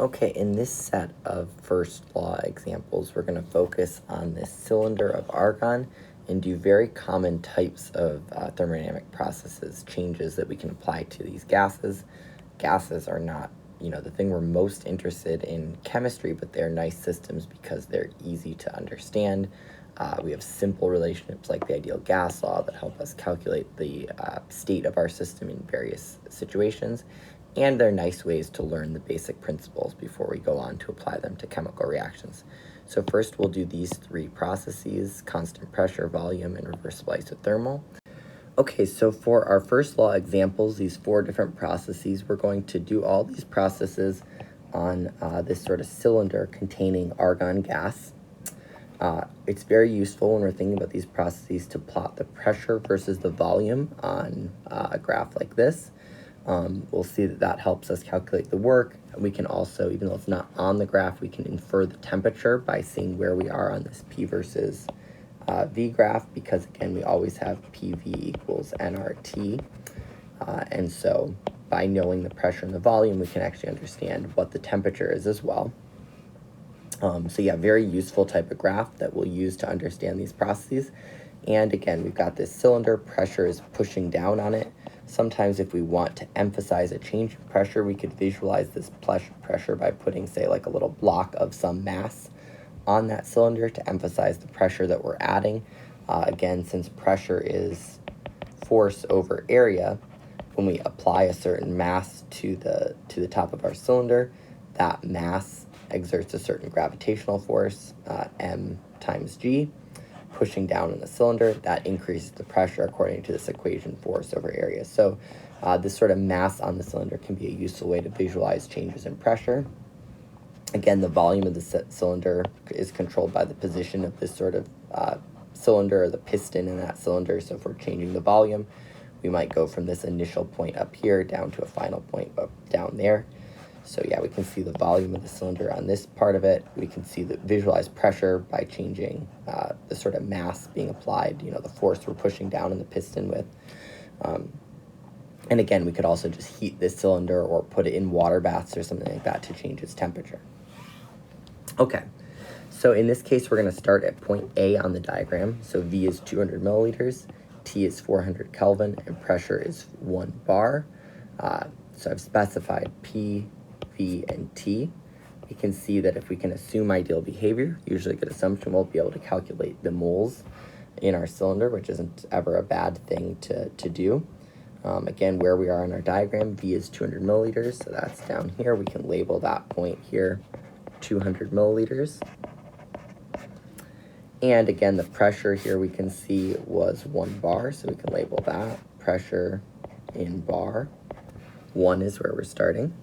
Okay, in this set of first law examples, we're going to focus on this cylinder of argon and do very common types of thermodynamic processes, changes that we can apply to these gases. Gases are not, the thing we're most interested in chemistry, but they're nice systems because they're easy to understand. We have simple relationships like the ideal gas law that help us calculate the state of our system in various situations. And they're nice ways to learn the basic principles before we go on to apply them to chemical reactions. So first we'll do these three processes: constant pressure, volume, and reversible isothermal. Okay, so for our first law examples, these four different processes, we're going to do all these processes on this sort of cylinder containing argon gas. It's very useful when we're thinking about these processes to plot the pressure versus the volume on a graph like this. We'll see that helps us calculate the work. We can also, even though it's not on the graph, we can infer the temperature by seeing where we are on this P versus V graph, because again, we always have PV equals nRT. And so by knowing the pressure and the volume, we can actually understand what the temperature is as well. So yeah, very useful type of graph that we'll use to understand these processes. And again, we've got this cylinder, pressure is pushing down on it. Sometimes if we want to emphasize a change in pressure, we could visualize this pressure by putting, say, like a little block of some mass on that cylinder to emphasize the pressure that we're adding. Again, since pressure is force over area, when we apply a certain mass to the top of our cylinder, that mass exerts a certain gravitational force, m times g, pushing down in the cylinder. That increases the pressure according to this equation, force over area. So this sort of mass on the cylinder can be a useful way to visualize changes in pressure. Again, the volume of the cylinder is controlled by the position of this sort of cylinder, or the piston in that cylinder. So if we're changing the volume, we might go from this initial point up here down to a final point up down there. So yeah, we can see the volume of the cylinder on this part of it. We can see the visualized pressure by changing the sort of mass being applied, the force we're pushing down in the piston with. And again, we could also just heat this cylinder or put it in water baths or something like that to change its temperature. Okay, so in this case, we're going to start at point A on the diagram. So V is 200 milliliters, T is 400 Kelvin, and pressure is 1 bar. So I've specified P, V, and T. We can see that if we can assume ideal behavior, usually a good assumption, we'll be able to calculate the moles in our cylinder, which isn't ever a bad thing to do. Again, where we are in our diagram, V is 200 milliliters, so that's down here. We can label that point here 200 milliliters. And again, the pressure here we can see was 1 bar, so we can label that pressure in bar. 1 is where we're starting.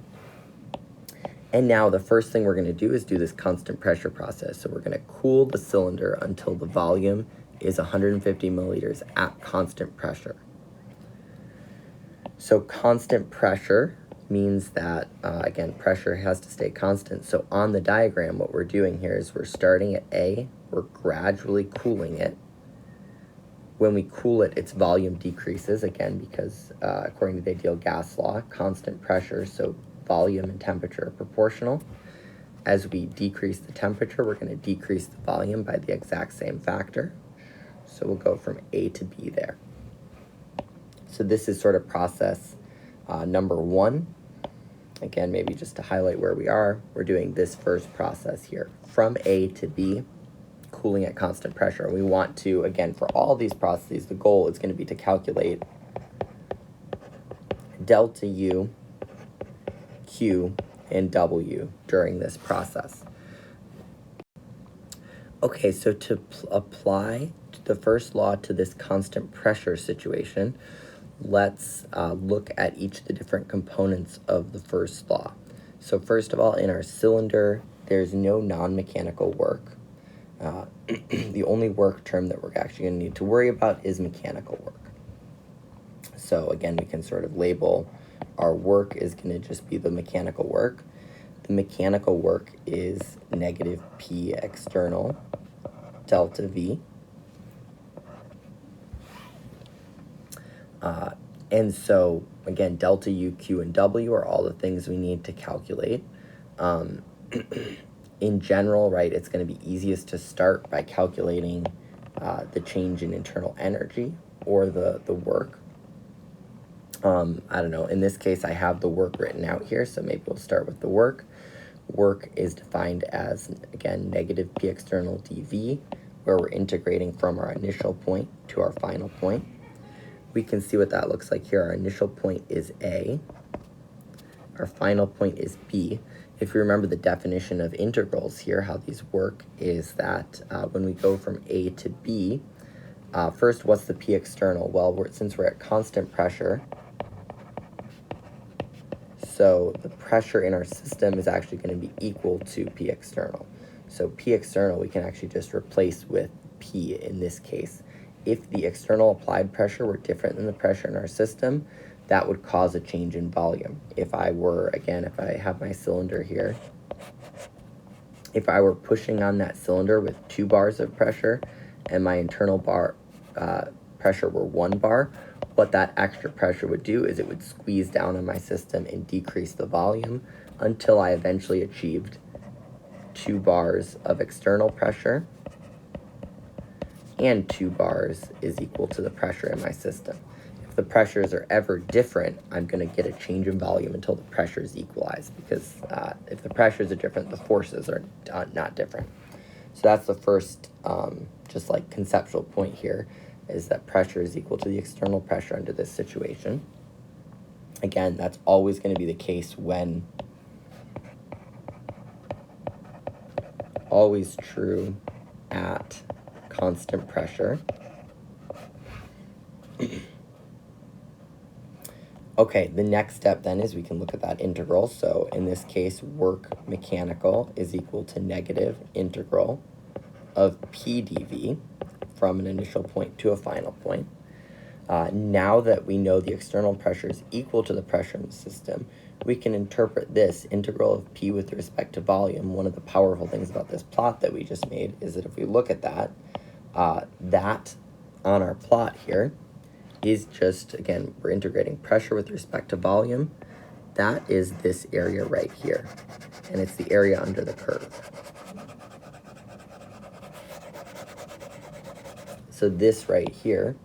And now the first thing we're going to do is do this constant pressure process. So we're going to cool the cylinder until the volume is 150 milliliters at constant pressure. So constant pressure means that, again, pressure has to stay constant. So on the diagram, what we're doing here is we're starting at A, we're gradually cooling it. When we cool it, its volume decreases, again, because according to the ideal gas law, constant pressure, so volume and temperature are proportional. As we decrease the temperature, we're going to decrease the volume by the exact same factor. So we'll go from A to B there. So this is sort of process number 1. Again, maybe just to highlight where we are, we're doing this first process here. From A to B, cooling at constant pressure. And we want to, again, for all these processes, the goal is going to be to calculate delta U, Q, and W during this process. Okay, so to apply the first law to this constant pressure situation, let's look at each of the different components of the first law. So first of all, in our cylinder, there's no non-mechanical work. The only work term that we're actually going to need to worry about is mechanical work. So again, we can sort of label our work is going to just be the mechanical work. The mechanical work is negative P external delta V. And so, again, delta U, Q, and W are all the things we need to calculate. In general, right, it's going to be easiest to start by calculating the change in internal energy or the work. I don't know, in this case I have the work written out here, so maybe we'll start with the work. Work is defined as, again, negative P external dV, where we're integrating from our initial point to our final point. We can see what that looks like here. Our initial point is A. Our final point is B. If you remember the definition of integrals here, how these work is that when we go from A to B, first, what's the P external? Well, since we're at constant pressure, so the pressure in our system is actually going to be equal to P external. So P external we can actually just replace with P in this case. If the external applied pressure were different than the pressure in our system, that would cause a change in volume. If I were, again, if I have my cylinder here, if I were pushing on that cylinder with 2 bars of pressure and my internal bar pressure were 1 bar, what that extra pressure would do is it would squeeze down on my system and decrease the volume until I eventually achieved 2 bars of external pressure, and 2 bars is equal to the pressure in my system. If the pressures are ever different, I'm going to get a change in volume until the pressures equalize, because if the pressures are different, the forces are not different. So that's the first just like conceptual point here, is that pressure is equal to the external pressure under this situation. Again, that's always going to be the case when, always true at constant pressure. Okay, the next step then is we can look at that integral. So in this case, work mechanical is equal to negative integral of P dV from an initial point to a final point. Now that we know the external pressure is equal to the pressure in the system, we can interpret this integral of P with respect to volume. One of the powerful things about this plot that we just made is that if we look at that, that on our plot here is just, again, we're integrating pressure with respect to volume. That is this area right here, and it's the area under the curve. So this right here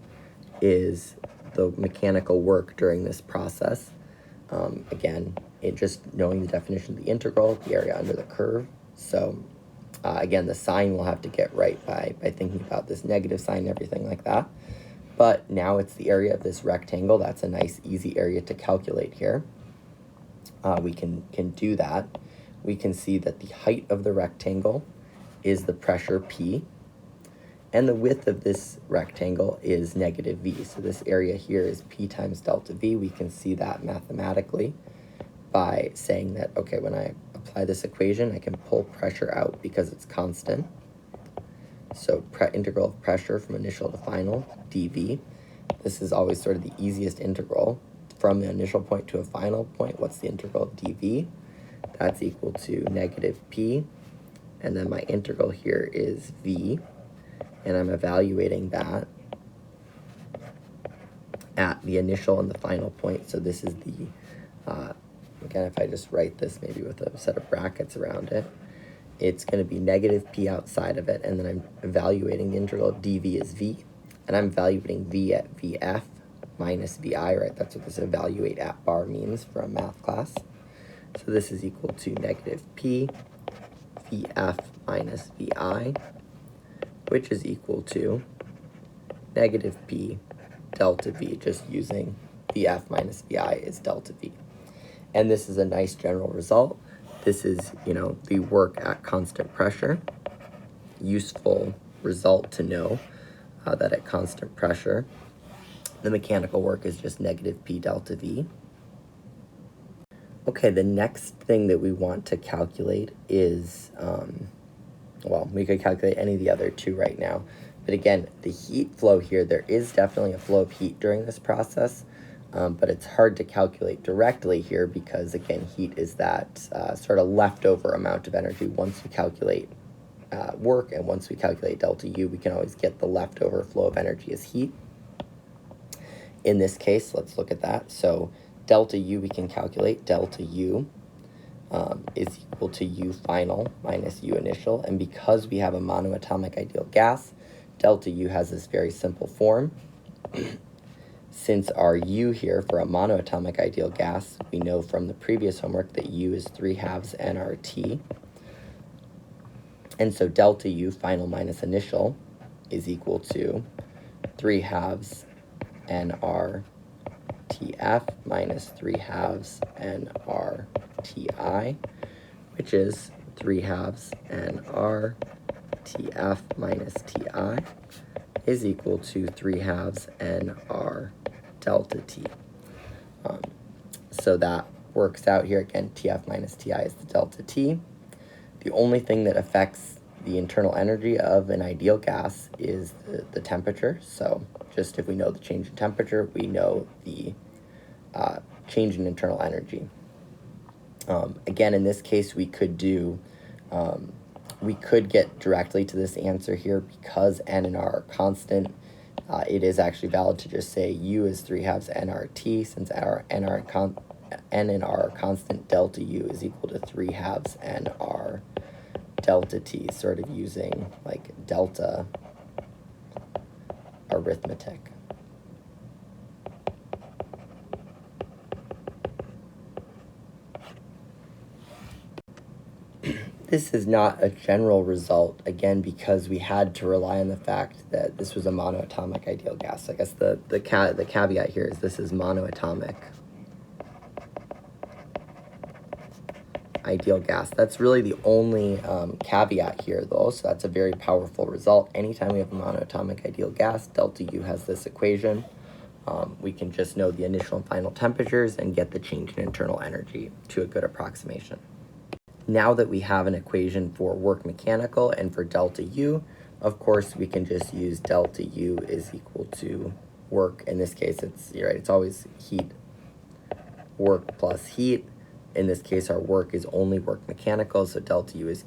is the mechanical work during this process. Again, just knowing the definition of the integral, the area under the curve. So again, the sign we'll have to get right by thinking about this negative sign and everything like that. But now it's the area of this rectangle. That's a nice, easy area to calculate here. We can do that. We can see that the height of the rectangle is the pressure P, and the width of this rectangle is negative V. So this area here is P times delta V. We can see that mathematically by saying that, okay, when I apply this equation, I can pull pressure out because it's constant. So integral of pressure from initial to final, dV. This is always sort of the easiest integral. From the initial point to a final point, what's the integral of dV? That's equal to negative P. And then my integral here is V. And I'm evaluating that at the initial and the final point. So this is the, again, if I just write this maybe with a set of brackets around it, it's going to be negative P outside of it, and then I'm evaluating the integral of dV as V, and I'm evaluating V at VF minus VI, right? That's what this evaluate at bar means from math class. So this is equal to negative P VF minus VI, which is equal to negative P delta V, just using VF minus VI is delta V. And this is a nice general result. This is, the work at constant pressure. Useful result to know that at constant pressure, the mechanical work is just negative P delta V. Okay, the next thing that we want to calculate is, well, we could calculate any of the other two right now. But again, the heat flow here, there is definitely a flow of heat during this process. But it's hard to calculate directly here because, again, heat is that sort of leftover amount of energy. Once we calculate work and once we calculate delta U, we can always get the leftover flow of energy as heat. In this case, let's look at that. So delta U we can calculate. Delta U is equal to U final minus U initial. And because we have a monoatomic ideal gas, delta U has this very simple form. Since our U here for a monoatomic ideal gas, we know from the previous homework that U is 3/2 nRT. And so delta U final minus initial is equal to 3/2 nRTF minus 3/2 nRTI, which is 3/2 nRTF minus TI is equal to 3/2 nR delta T. So that works out here again. TF minus TI is the delta T. The only thing that affects the internal energy of an ideal gas is the temperature. So just if we know the change in temperature, we know the change in internal energy. Again, in this case, we could get directly to this answer here because N and R are constant. It is actually valid to just say U is 3/2 nRT. Since our N and R are constant, delta U is equal to 3/2 nR delta T, sort of using like delta arithmetic. This is not a general result, again, because we had to rely on the fact that this was a monoatomic ideal gas. I guess the caveat here is this is monoatomic ideal gas. That's really the only caveat here, though, so that's a very powerful result. Anytime we have a monoatomic ideal gas, delta U has this equation. We can just know the initial and final temperatures and get the change in internal energy to a good approximation. Now that we have an equation for work mechanical and for delta U, of course, we can just use delta U is equal to work. In this case, it's always heat, work plus heat. In this case, our work is only work mechanical, so delta U is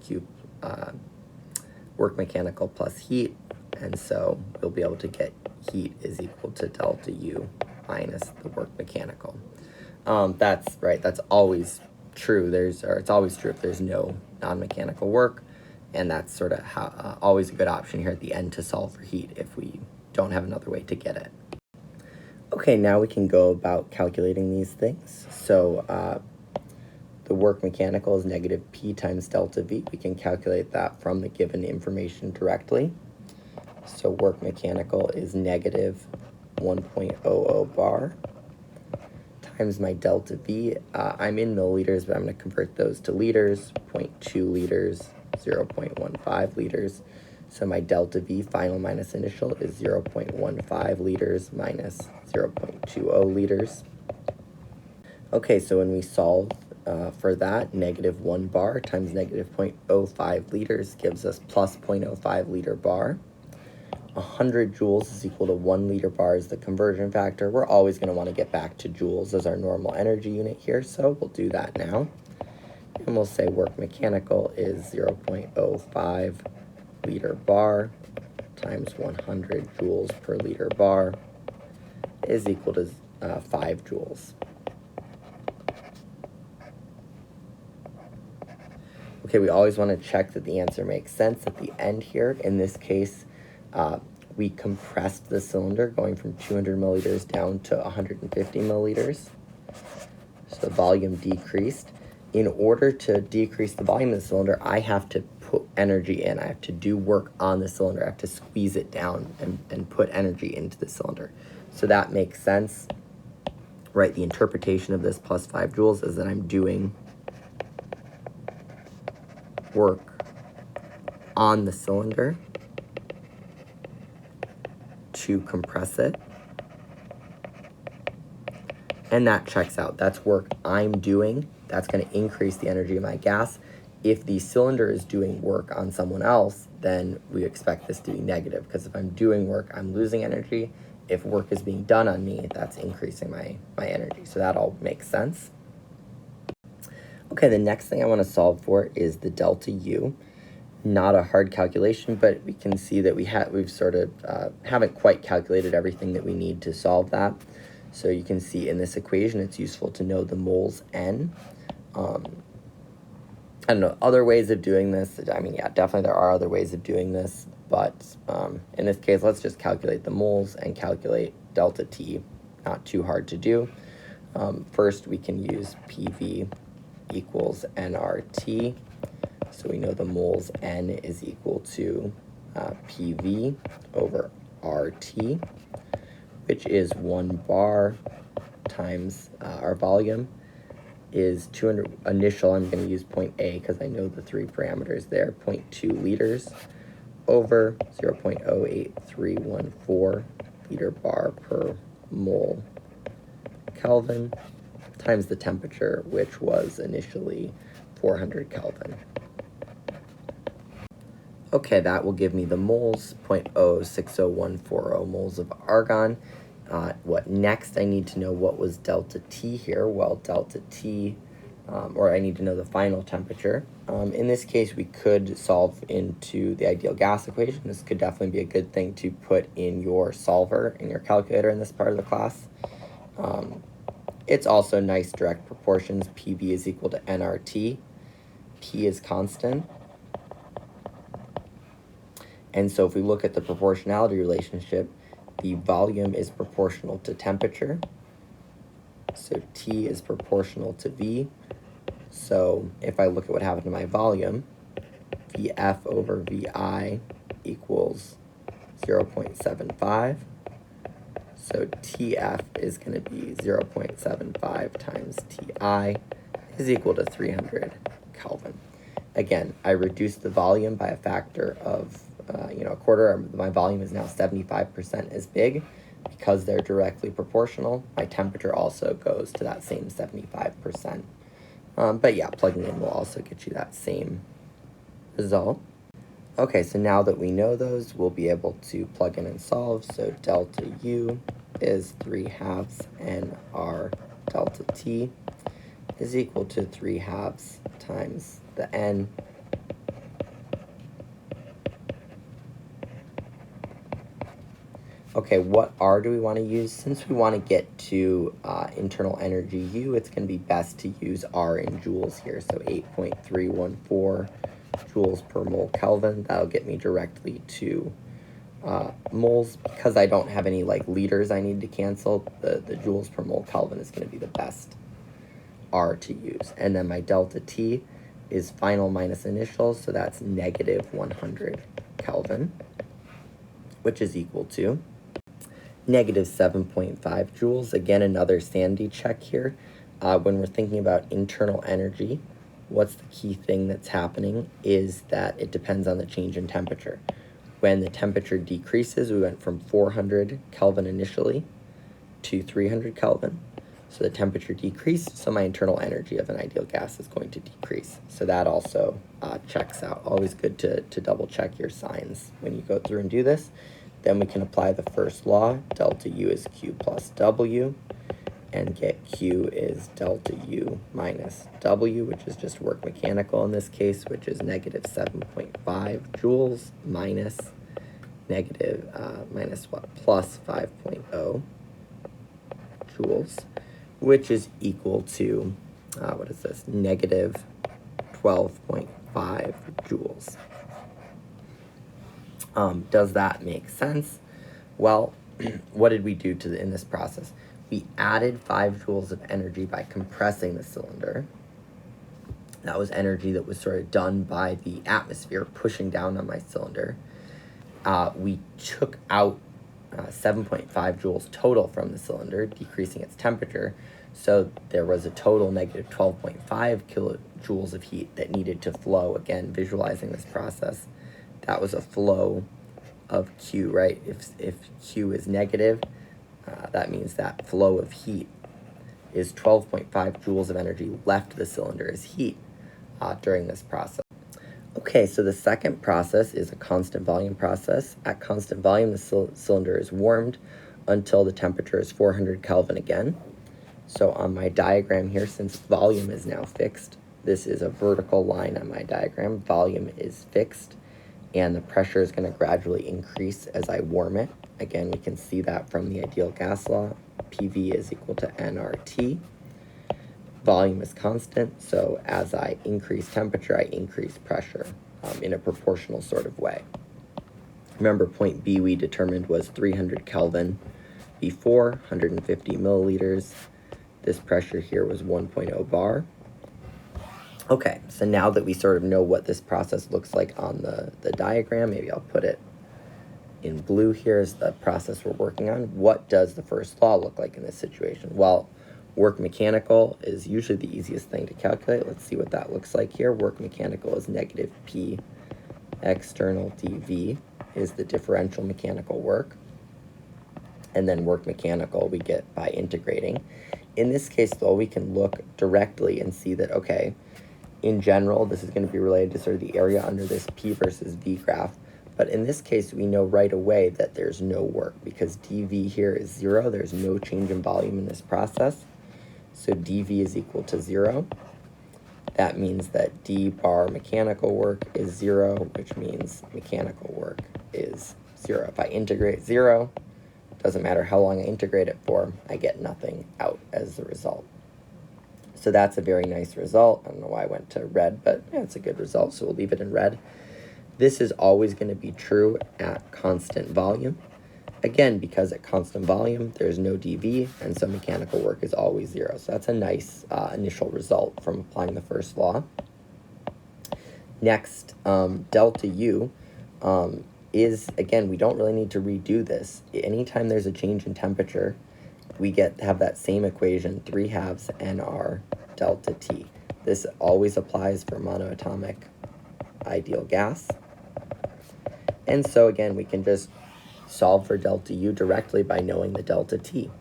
work mechanical plus heat. And so we'll be able to get heat is equal to delta U minus the work mechanical. That's right, that's always true. It's always true if there's no non-mechanical work, and that's sort of always a good option here at the end to solve for heat if we don't have another way to get it. Okay, now we can go about calculating these things. So the work mechanical is negative P times delta V. We can calculate that from the given information directly. So work mechanical is negative 1.00 bar times my delta V. I'm in milliliters, but I'm going to convert those to liters, 0.2 liters, 0.15 liters. So my delta V final minus initial is 0.15 liters minus 0.20 liters. Okay, so when we solve for that, negative 1 bar times negative 0.05 liters gives us plus 0.05 liter bar. 100 joules is equal to 1 liter bar is the conversion factor. We're always going to want to get back to joules as our normal energy unit here, so we'll do that now. And we'll say work mechanical is 0.05 liter bar times 100 joules per liter bar is equal to 5 joules. Okay, we always want to check that the answer makes sense at the end here. In this case, we compressed the cylinder going from 200 milliliters down to 150 milliliters. So the volume decreased. In order to decrease the volume of the cylinder, I have to put energy in. I have to do work on the cylinder. I have to squeeze it down and put energy into the cylinder. So that makes sense, right? The interpretation of this plus 5 joules is that I'm doing work on the cylinder to compress it, and that checks out. That's work I'm doing. That's going to increase the energy of my gas. If the cylinder is doing work on someone else, then we expect this to be negative, because if I'm doing work, I'm losing energy. If work is being done on me, that's increasing my energy. So that all makes sense. Okay, the next thing I want to solve for is the delta U. Not a hard calculation, but we can see that we've sort of haven't quite calculated everything that we need to solve that. So you can see in this equation, it's useful to know the moles N. I don't know, other ways of doing this. I mean, yeah, definitely there are other ways of doing this, but in this case, let's just calculate the moles and calculate delta T. Not too hard to do. First, we can use PV equals nRT. So we know the moles N is equal to PV over RT, which is 1 bar times our volume is 200 initial. I'm going to use point A because I know the 3 parameters there. 0.2 liters over 0.08314 liter bar per mole Kelvin times the temperature, which was initially 400 Kelvin. Okay, that will give me the moles, 0.060140 moles of argon. What next? I need to know what was delta T here. Well, delta T, or I need to know the final temperature. In this case, we could solve into the ideal gas equation. This could definitely be a good thing to put in your solver, in your calculator in this part of the class. It's also nice direct proportions. PV is equal to nRT. P is constant. And so if we look at the proportionality relationship, the volume is proportional to temperature. So T is proportional to V. So if I look at what happened to my volume, VF over VI equals 0.75. So TF is going to be 0.75 times TI is equal to 300 Kelvin. Again, I reduced the volume by a factor of a quarter. My volume is now 75% as big because they're directly proportional. My temperature also goes to that same 75%. But yeah, plugging in will also get you that same result. Okay, so now that we know those, we'll be able to plug in and solve. So delta U is 3/2 nR delta T is equal to 3/2 times the N Okay, what R do we want to use? Since we want to get to internal energy U, it's going to be best to use R in joules here. So 8.314 joules per mole Kelvin. That'll get me directly to moles. Because I don't have any liters I need to cancel, the joules per mole Kelvin is going to be the best R to use. And then my delta T is final minus initial, so that's negative 100 Kelvin, which is equal to negative 7.5 joules. Again, another sanity check here. When we're thinking about internal energy, what's the key thing that's happening is that it depends on the change in temperature. When the temperature decreases, we went from 400 Kelvin initially to 300 Kelvin. So the temperature decreased, so my internal energy of an ideal gas is going to decrease. So that also checks out. Always good to double check your signs when you go through and do this. Then we can apply the first law. Delta U is Q plus W, and get Q is delta U minus W, which is just work mechanical in this case, which is negative 7.5 joules minus plus 5.0 joules, which is equal to, what is this, negative 12.5 joules. Does that make sense? Well, what did we do in this process? We added 5 joules of energy by compressing the cylinder. That was energy that was sort of done by the atmosphere pushing down on my cylinder. We took out 7.5 joules total from the cylinder, decreasing its temperature. So there was a total negative 12.5 kilojoules of heat that needed to flow. Again, visualizing this process, that was a flow of Q, right? If Q is negative, that means that flow of heat is 12.5 joules of energy left the cylinder as heat during this process. Okay, so the second process is a constant volume process. At constant volume, the cylinder is warmed until the temperature is 400 Kelvin again. So on my diagram here, since volume is now fixed, this is a vertical line on my diagram. Volume is fixed, and the pressure is going to gradually increase as I warm it. Again, we can see that from the ideal gas law. PV is equal to nRT. volume is constant, so as I increase temperature, I increase pressure in a proportional sort of way. Remember, point B we determined was 300 Kelvin before, 150 milliliters. This pressure here was 1.0 bar. Okay, so now that we sort of know what this process looks like on the diagram, maybe I'll put it in blue here is the process we're working on. What does the first law look like in this situation? Well, work mechanical is usually the easiest thing to calculate. Let's see what that looks like here. Work mechanical is negative P external dV is the differential mechanical work. And then work mechanical we get by integrating. In this case, though, we can look directly and see that, okay, in general, this is going to be related to sort of the area under this P versus V graph. But in this case, we know right away that there's no work because dV here is 0. There's no change in volume in this process. So dV is equal to 0. That means that d bar mechanical work is 0, which means mechanical work is 0. If I integrate 0, doesn't matter how long I integrate it for, I get nothing out as the result. So that's a very nice result. I don't know why I went to red, but yeah, it's a good result, so we'll leave it in red. This is always going to be true at constant volume. Again, because at constant volume, there's no dV, and so mechanical work is always 0. So that's a nice initial result from applying the first law. Next, delta U is, again, we don't really need to redo this. Anytime there's a change in temperature, we have that same equation, 3/2 nR delta T. This always applies for monoatomic ideal gas. And so again, we can just solve for delta U directly by knowing the delta T.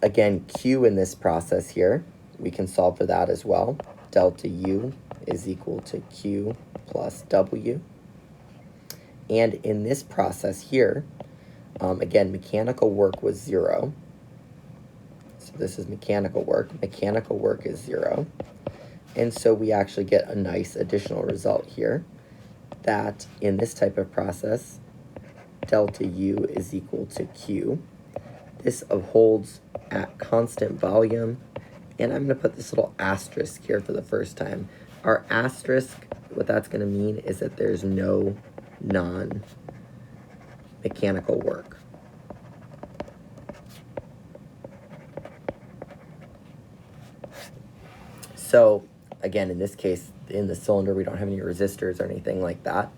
Again, Q in this process here, we can solve for that as well. Delta U is equal to Q plus W. And in this process here, again, mechanical work was 0. So this is mechanical work. Mechanical work is 0. And so we actually get a nice additional result here that in this type of process, delta U is equal to Q. This holds at constant volume. And I'm going to put this little asterisk here for the first time. Our asterisk, what that's going to mean is that there's no non-mechanical work. So again, in this case, in the cylinder, we don't have any resistors or anything like that.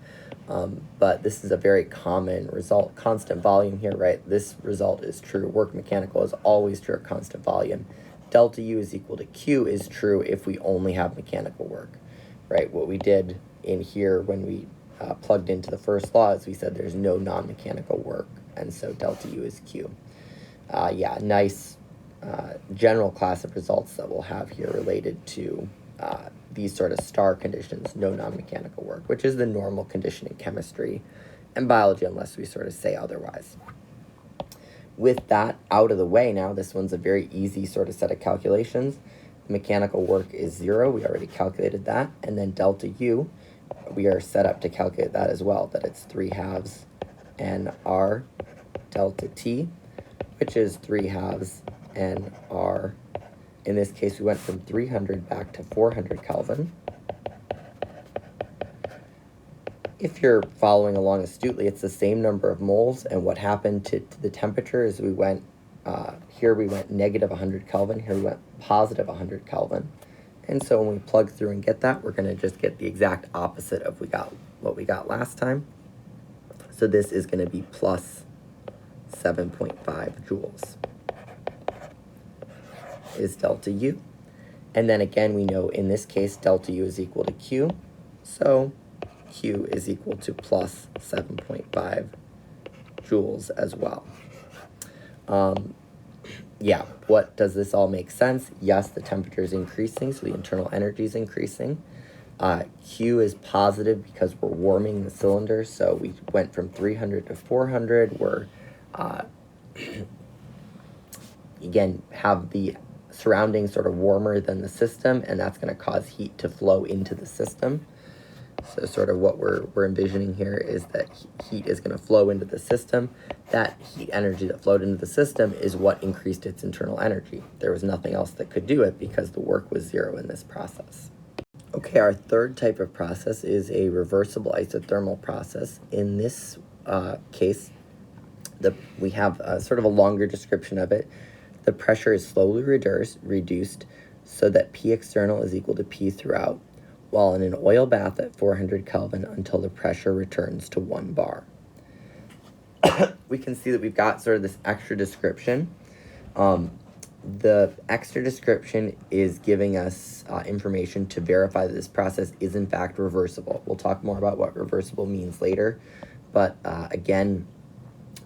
But this is a very common result. Constant volume here, right? This result is true. Work mechanical is always true at constant volume. Delta U is equal to Q is true if we only have mechanical work, right? What we did in here when we plugged into the first law is we said there's no non-mechanical work, and so delta U is Q. Yeah, nice general class of results that we'll have here related to these sort of star conditions, no non-mechanical work, which is the normal condition in chemistry and biology unless we sort of say otherwise. With that out of the way now, this one's a very easy sort of set of calculations. Mechanical work is 0. We already calculated that. And then delta U, we are set up to calculate that as well, that it's 3/2 nR delta T, which is 3/2 nR. In this case, we went from 300 back to 400 Kelvin. If you're following along astutely, it's the same number of moles, and what happened to the temperature is we went, here we went negative 100 Kelvin, here we went positive 100 Kelvin. And so when we plug through and get that, we're going to just get the exact opposite of what we got last time. So this is going to be plus 7.5 joules is delta U. And then again, we know in this case, delta U is equal to Q. So Q is equal to plus 7.5 joules as well. Yeah, what does this all make sense? Yes, the temperature is increasing, so the internal energy is increasing. Q is positive because we're warming the cylinder, so we went from 300 to 400. We're, again, have the surroundings sort of warmer than the system, and that's going to cause heat to flow into the system. So sort of what we're envisioning here is that heat is going to flow into the system. That heat energy that flowed into the system is what increased its internal energy. There was nothing else that could do it because the work was zero in this process. Okay, our third type of process is a reversible isothermal process. In this case, we have sort of a longer description of it. The pressure is slowly reduced so that P external is equal to P throughout, while in an oil bath at 400 Kelvin until the pressure returns to 1 bar. We can see that we've got sort of this extra description. The extra description is giving us information to verify that this process is in fact reversible. We'll talk more about what reversible means later, but again,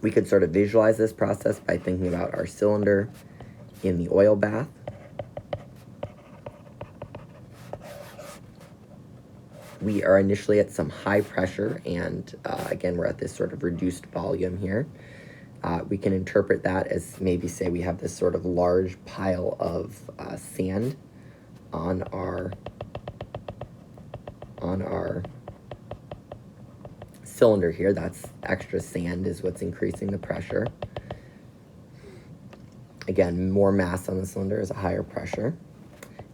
we could sort of visualize this process by thinking about our cylinder in the oil bath. We are initially at some high pressure, and again, we're at this sort of reduced volume here. We can interpret that as maybe say we have this sort of large pile of sand on our cylinder here. That's extra sand is what's increasing the pressure. Again, more mass on the cylinder is a higher pressure.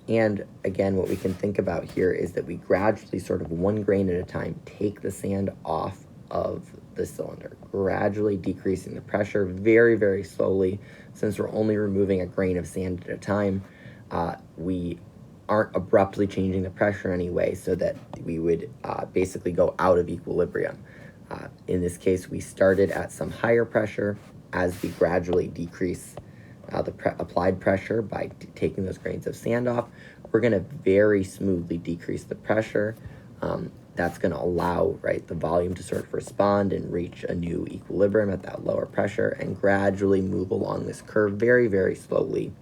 And again, what we can think about here is that we gradually, sort of 1 grain at a time, take the sand off of the cylinder, gradually decreasing the pressure very, very slowly. Since we're only removing a grain of sand at a time, we aren't abruptly changing the pressure anyway, so that we would basically go out of equilibrium. In this case, we started at some higher pressure. As we gradually decrease the applied pressure by taking those grains of sand off, we're going to very smoothly decrease the pressure. That's going to allow, right, the volume to sort of respond and reach a new equilibrium at that lower pressure and gradually move along this curve very, very slowly.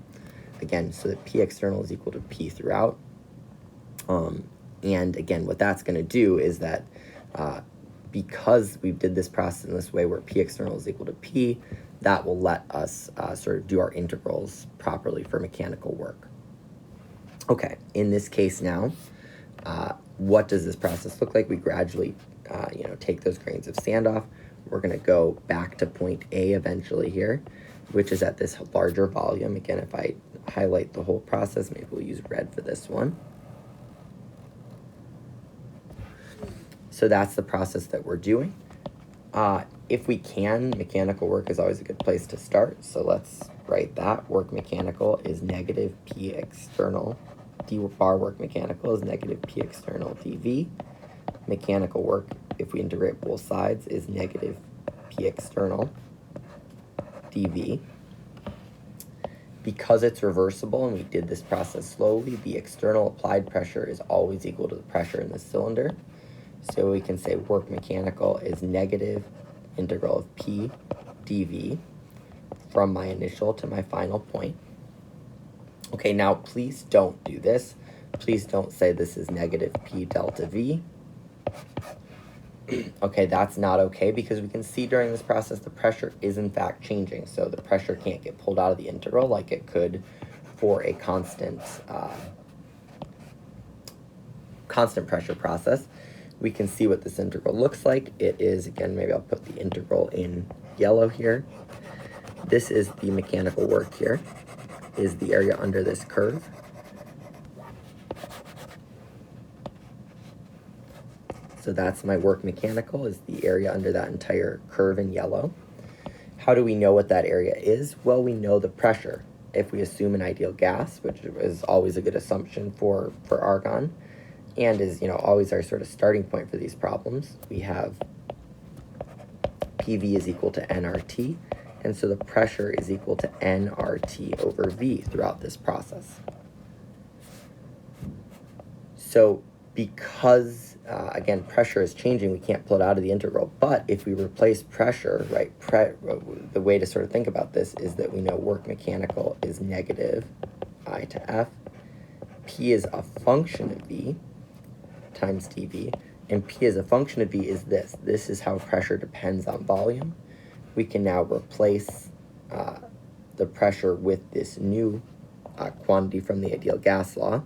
Again, so that P external is equal to P throughout. And again, what that's going to do is that because we did this process in this way where P external is equal to P, that will let us sort of do our integrals properly for mechanical work. Okay, in this case now, what does this process look like? We gradually, take those grains of sand off. We're going to go back to point A eventually here, which is at this larger volume. Again, if I highlight the whole process, maybe we'll use red for this one. So that's the process that we're doing. If we can, mechanical work is always a good place to start. So let's write that. Work mechanical is negative P external. D bar work mechanical is negative P external dV. Mechanical work, if we integrate both sides, is negative P external dV. Because it's reversible and we did this process slowly, the external applied pressure is always equal to the pressure in the cylinder. So we can say work mechanical is negative integral of P dV from my initial to my final point. Okay, now please don't do this. Please don't say this is negative P delta V. Okay, that's not okay, because we can see during this process the pressure is in fact changing. So the pressure can't get pulled out of the integral like it could for a constant pressure process. We can see what this integral looks like. It is, again, maybe I'll put the integral in yellow here. This is the mechanical work here, is the area under this curve. So that's my work mechanical, is the area under that entire curve in yellow. How do we know what that area is? Well, we know the pressure. If we assume an ideal gas, which is always a good assumption for argon, and is, always our sort of starting point for these problems, we have PV is equal to nRT, and so the pressure is equal to nRT over V throughout this process. So because, again, pressure is changing, we can't pull it out of the integral, but if we replace pressure, right, the way to sort of think about this is that we know work mechanical is negative I to F. P is a function of V times dV, and P as a function of V is this. This is how pressure depends on volume. We can now replace the pressure with this new quantity from the ideal gas law.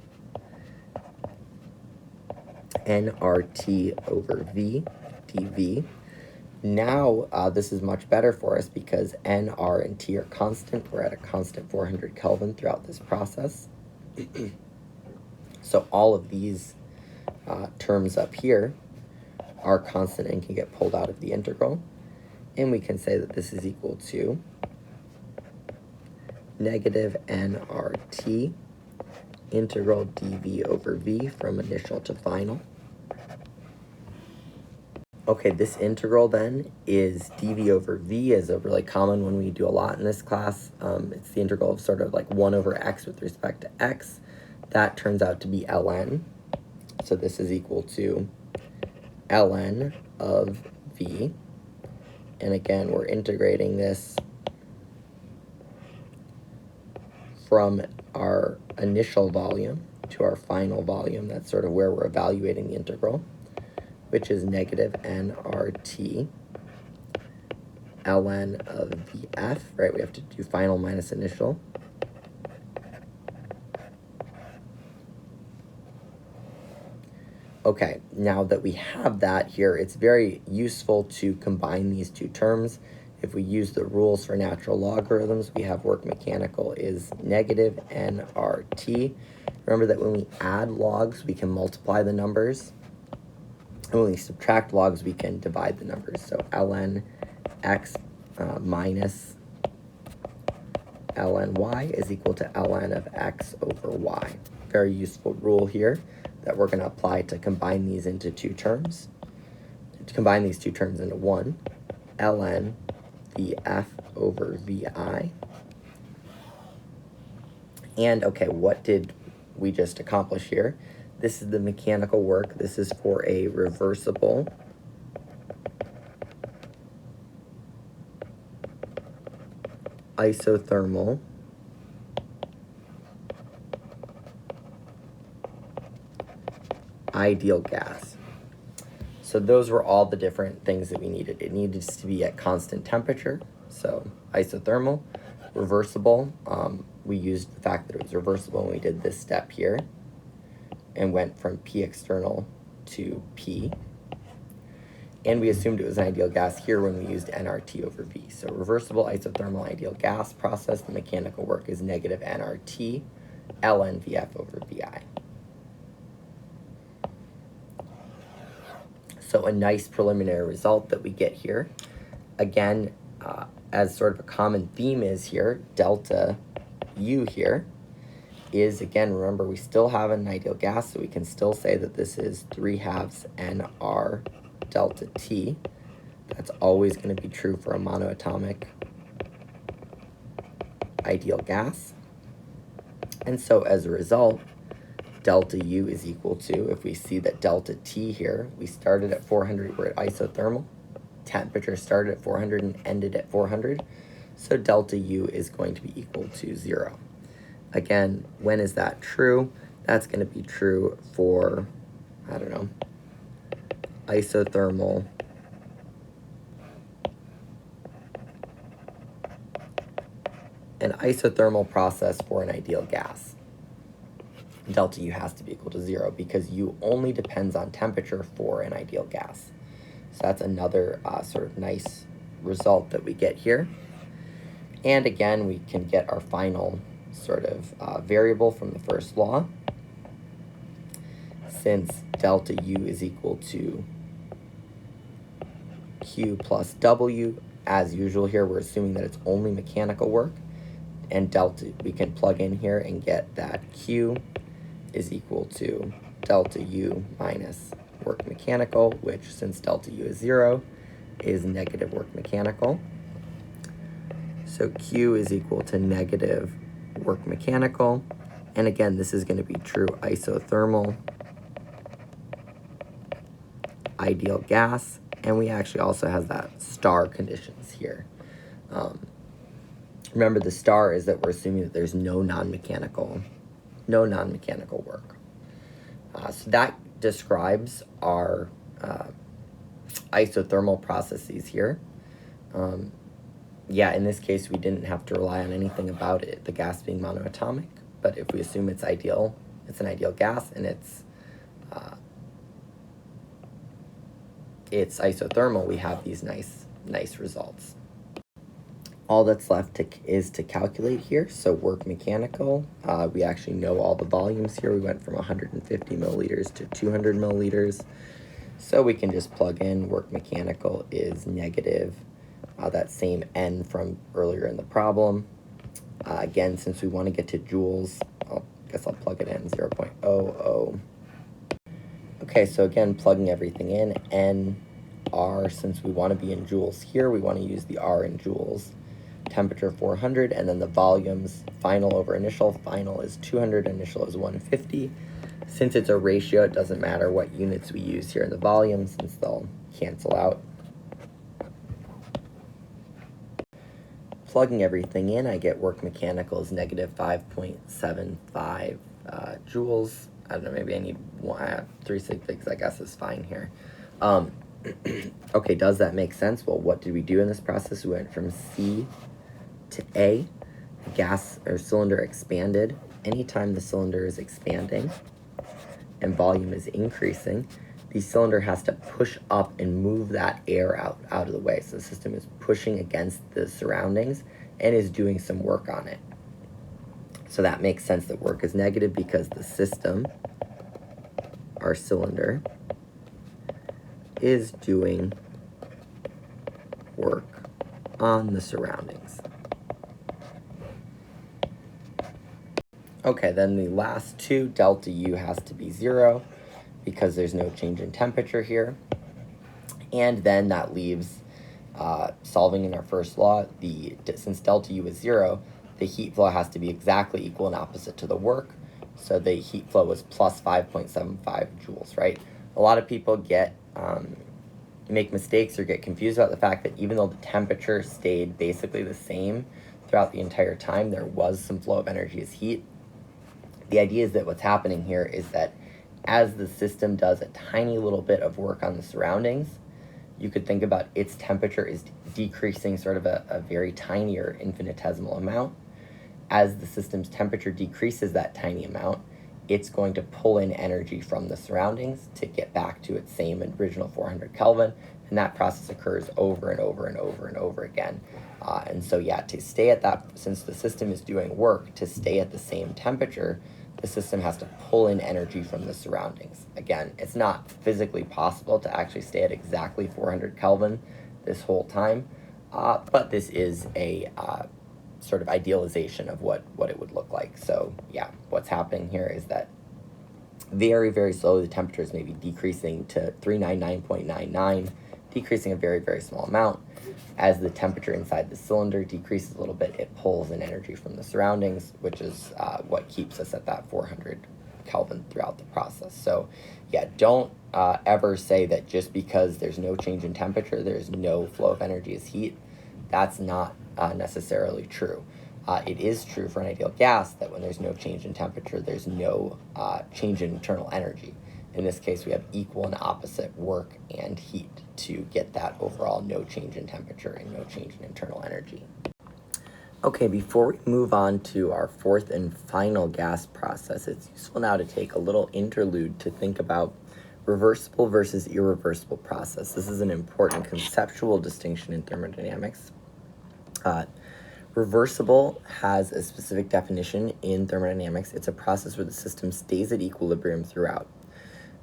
nRT over V dV. Now this is much better for us because N, R, and T are constant. We're at a constant 400 Kelvin throughout this process. So all of these terms up here are constant and can get pulled out of the integral. And we can say that this is equal to negative nRT integral dV over V from initial to final. Okay, this integral then is dV over V, is a really common one we do a lot in this class. It's the integral of sort of like 1 over x with respect to x. That turns out to be ln. So this is equal to ln of V. And again, we're integrating this from our initial volume to our final volume. That's sort of where we're evaluating the integral, which is negative nRT ln of Vf, right? We have to do final minus initial. Okay, now that we have that here, it's very useful to combine these two terms. If we use the rules for natural logarithms, we have work mechanical is negative nRT. Remember that when we add logs, we can multiply the numbers. And when we subtract logs, we can divide the numbers. So ln x minus ln y is equal to ln of x over y. Very useful rule here that we're going to apply to combine these into two terms. To combine these two terms into one, ln Vf over Vi. And okay, what did we just accomplish here? This is the mechanical work. This is for a reversible isothermal ideal gas. So those were all the different things that we needed. It needed to be at constant temperature, so isothermal, reversible. We used the fact that it was reversible when we did this step here and went from P external to P. And we assumed it was an ideal gas here when we used nRT over V. So reversible isothermal ideal gas process, the mechanical work is negative nRT ln Vf over Vi. So a nice preliminary result that we get here. Again, as sort of a common theme is here, delta U here is, again, remember we still have an ideal gas, so we can still say that this is 3/2 nR delta T. That's always going to be true for a monoatomic ideal gas. And so as a result, delta U is equal to, if we see that delta T here, we started at 400, we're at isothermal, temperature started at 400 and ended at 400, so delta U is going to be equal to 0. Again, when is that true? That's going to be true for, I don't know, isothermal an isothermal process for an ideal gas. Delta U has to be equal to 0 because U only depends on temperature for an ideal gas. So that's another sort of nice result that we get here. And again, we can get our final sort of variable from the first law. Since delta U is equal to Q plus W, as usual here, we're assuming that it's only mechanical work. And delta, we can plug in here and get that Q is equal to delta U minus work mechanical, which, since delta U is 0, is negative work mechanical. So Q is equal to negative work mechanical. And again, this is going to be true isothermal ideal gas. And we actually also have that star conditions here. Remember, the star is that we're assuming that there's no non-mechanical work. So that describes our isothermal processes here. Yeah, in this case, we didn't have to rely on anything about it, the gas being monoatomic. But if we assume it's ideal, it's an ideal gas, and it's it's isothermal, we have these nice results. All that's left is to calculate here. So work mechanical, we actually know all the volumes here. We went from 150 milliliters to 200 milliliters. So we can just plug in work mechanical is negative that same N from earlier in the problem. Again, since we want to get to joules, I guess I'll plug it in 0.00. Okay, so again, plugging everything in, N, R, since we want to be in joules here, we want to use the R in joules. Temperature 400, and then the volumes, final over initial. Final is 200, initial is 150. Since it's a ratio, it doesn't matter what units we use here in the volume, since they'll cancel out. Plugging everything in, I get work mechanical is negative 5.75 joules. I don't know, maybe I need 3 sig figs, I guess is fine here. Okay, does that make sense? Well, what did we do in this process? We went from C to A. The gas or cylinder expanded. Anytime the cylinder is expanding and volume is increasing, the cylinder has to push up and move that air out of the way. So the system is pushing against the surroundings and is doing some work on it. So that makes sense that work is negative because the system, our cylinder, is doing work on the surroundings. Okay, then the last two, delta U has to be 0 because there's no change in temperature here. And then that leaves solving in our first law, since delta U is 0, the heat flow has to be exactly equal and opposite to the work. So the heat flow was plus 5.75 joules, right? A lot of people make mistakes or get confused about the fact that even though the temperature stayed basically the same throughout the entire time, there was some flow of energy as heat. The idea is that what's happening here is that as the system does a tiny little bit of work on the surroundings, you could think about its temperature is decreasing sort of a very tiny or infinitesimal amount. As the system's temperature decreases that tiny amount, it's going to pull in energy from the surroundings to get back to its same original 400 Kelvin, and that process occurs over and over and over and over again. And so yeah, to stay at that, since the system is doing work, to stay at the same temperature, the system has to pull in energy from the surroundings. Again, it's not physically possible to actually stay at exactly 400 Kelvin this whole time, but this is a sort of idealization of what it would look like. So yeah, what's happening here is that very, very slowly the temperature is maybe decreasing to 399.99, decreasing a very, very small amount. As the temperature inside the cylinder decreases a little bit, it pulls in energy from the surroundings, which is what keeps us at that 400 Kelvin throughout the process. So yeah, don't ever say that just because there's no change in temperature, there's no flow of energy as heat. That's not necessarily true. It is true for an ideal gas that when there's no change in temperature, there's no change in internal energy. In this case, we have equal and opposite work and heat to get that overall no change in temperature and no change in internal energy. Okay, before we move on to our fourth and final gas process, it's useful now to take a little interlude to think about reversible versus irreversible process. This is an important conceptual distinction in thermodynamics. Reversible has a specific definition in thermodynamics. It's a process where the system stays at equilibrium throughout.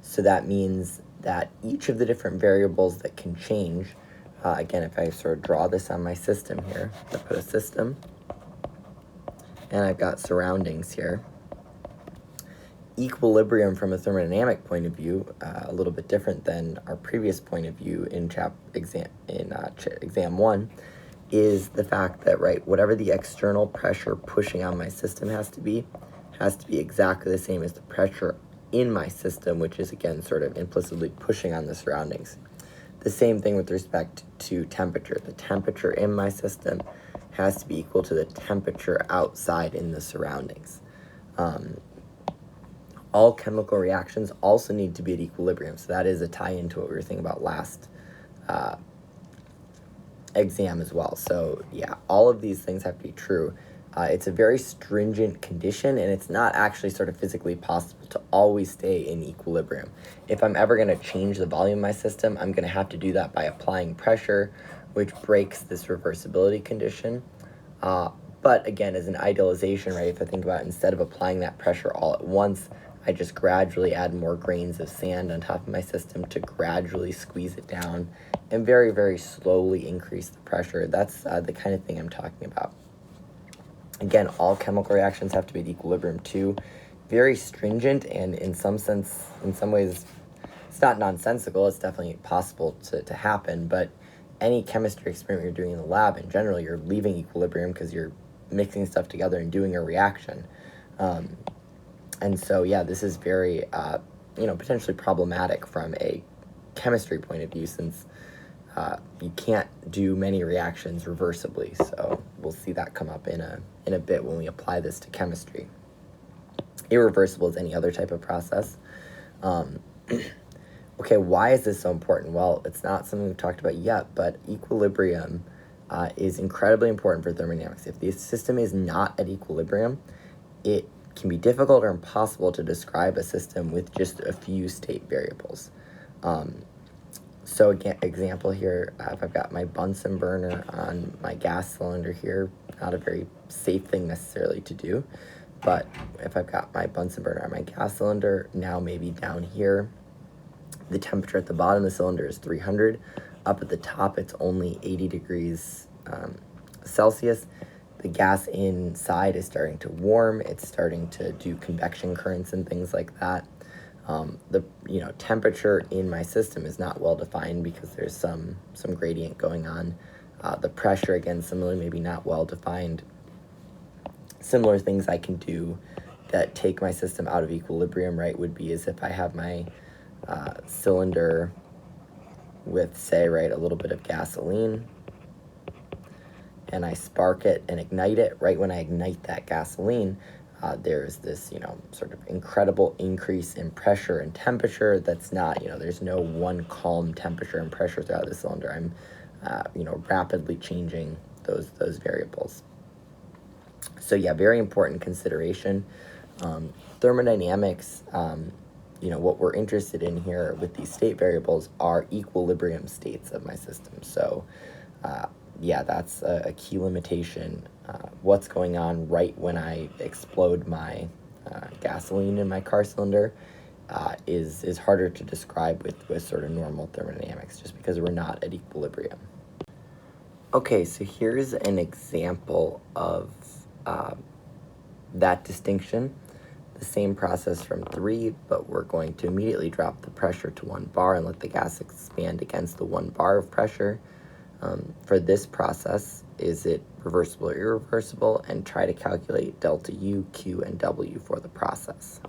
So that means that each of the different variables that can change, again, if I sort of draw this on my system here, I put a system, and I've got surroundings here. Equilibrium from a thermodynamic point of view, a little bit different than our previous point of view in exam 1, is the fact that, right, whatever the external pressure pushing on my system has to be exactly the same as the pressure in my system, which is, again, sort of implicitly pushing on the surroundings. The same thing with respect to temperature. The temperature in my system has to be equal to the temperature outside in the surroundings. All chemical reactions also need to be at equilibrium, so that is a tie-in to what we were thinking about last exam as well. So yeah, all of these things have to be true. It's a very stringent condition, and it's not actually sort of physically possible to always stay in equilibrium. If I'm ever going to change the volume of my system, I'm going to have to do that by applying pressure, which breaks this reversibility condition. But again, as an idealization, right, if I think about it, instead of applying that pressure all at once, I just gradually add more grains of sand on top of my system to gradually squeeze it down and very, very slowly increase the pressure. That's the kind of thing I'm talking about. Again, all chemical reactions have to be at equilibrium too. Very stringent, and in some ways, it's not nonsensical. It's definitely possible to happen, but any chemistry experiment you're doing in the lab, in general, you're leaving equilibrium because you're mixing stuff together and doing a reaction. And so, yeah, this is very, potentially problematic from a chemistry point of view, since you can't do many reactions reversibly. So we'll see that come up in a bit when we apply this to chemistry. Irreversible is any other type of process. Okay, why is this so important? Well, it's not something we've talked about yet, but equilibrium is incredibly important for thermodynamics. If the system is not at equilibrium, it can be difficult or impossible to describe a system with just a few state variables. So again, example here, if I've got my Bunsen burner on my gas cylinder here, not a very safe thing necessarily to do, but if I've got my Bunsen burner on my gas cylinder, now maybe down here, the temperature at the bottom of the cylinder is 300. Up at the top, it's only 80 degrees Celsius. The gas inside is starting to warm. It's starting to do convection currents and things like that. The temperature in my system is not well defined because there's some gradient going on. The pressure, again, similarly, maybe not well defined. Similar things I can do that take my system out of equilibrium, right, would be as if I have my cylinder with, say, right, a little bit of gasoline, and I spark it and ignite it. Right when I ignite that gasoline, there's this, sort of incredible increase in pressure and temperature that's not, there's no one calm temperature and pressure throughout the cylinder. I'm, rapidly changing those variables. So yeah, very important consideration. Thermodynamics, what we're interested in here with these state variables are equilibrium states of my system. So yeah, that's a key limitation. What's going on right when I explode my gasoline in my car cylinder is harder to describe with sort of normal thermodynamics, just because we're not at equilibrium. Okay, so here's an example of that distinction. The same process from 3, but we're going to immediately drop the pressure to 1 bar and let the gas expand against the 1 bar of pressure. For this process, is it reversible or irreversible? And try to calculate delta U, Q, and W for the process.